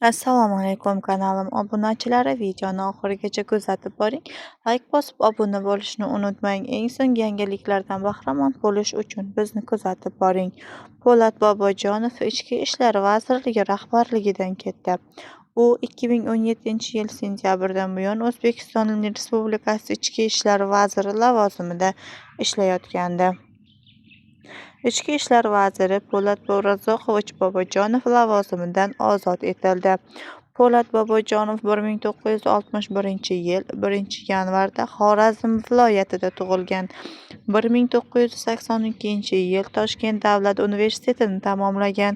Assalomu alaykum kanalim obunachilari, videoni oxirigacha kuzatib boring. Like bosib obuna bo'lishni unutmang. Eng so'nggi yangiliklardan bahramand bo'lish uchun bizni kuzatib boring. Po'lat Bobojonov Ichki ishlar vazirligi rahbarligidan ketdi. U 2017-yil sentyabrdan buyon O'zbekiston Respublikasi Ichki ishlar vaziri lavozimida ishlayotgandi. Ichki ishlar vaziri Po'lat Razzoqovich Bobojonov lavozimidan ozod etildi. Po'lat Bobojonov 1961-yil 1-yanvarda Xorazm viloyatida tug'ilgan. 1982-yil Toshkent davlat universitetini tamomlagan.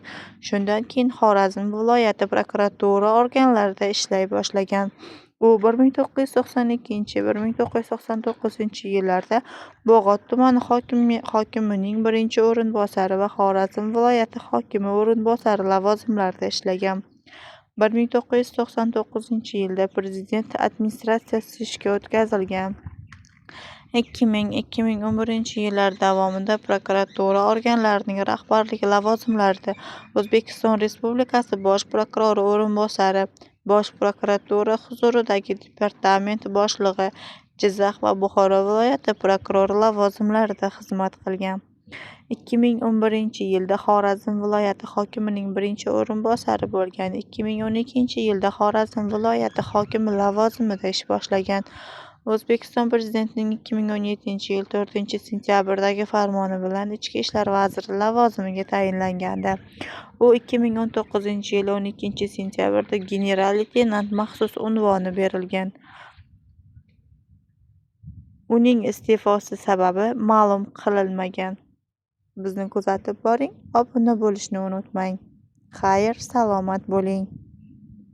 Shundan keyin Xorazm viloyati prokuratura organlarida ishlay boshlagan. U 1992-1999-yillarda Bo'g'ot tumani hokimining birinchi o'rinbosari va Xorazm viloyati hokimi o'rinbosari lavozimlarida ishlagan. 1999-yilda prezident administratsiyasi ishga o'tkazilgan. 2000-2011-yillar davomida prokuratura organlarining rahbarlik lavozimlarida O'zbekiston Respublikasi Bosh prokurori o'rinbosari, Bosh prokuratura huzuridagi departament boshlig'i, Jizzax va Buxoro viloyati prokurori lavozimlarida xizmat qilgan. 2011-yilda Xorazm viloyati hokimining birinchi o'rinbosari bo'lgan. 2012-yilda Xorazm viloyati hokimi lavozimida ish boshlagan. O'zbekiston Prezidentining 2017-yil 4-sentyabrdagi farmoni bilan Ichki ishlar vaziri lavozimiga tayinlangandi. U 2019-yil 12-sentyabrda general-leytenant maxsus unvoni berilgan. Uning iste'fosi sababi ma'lum qilinmagan. Bizni kuzatib boring, obuna bo'lishni unutmang. Xayr, salomat bo'ling.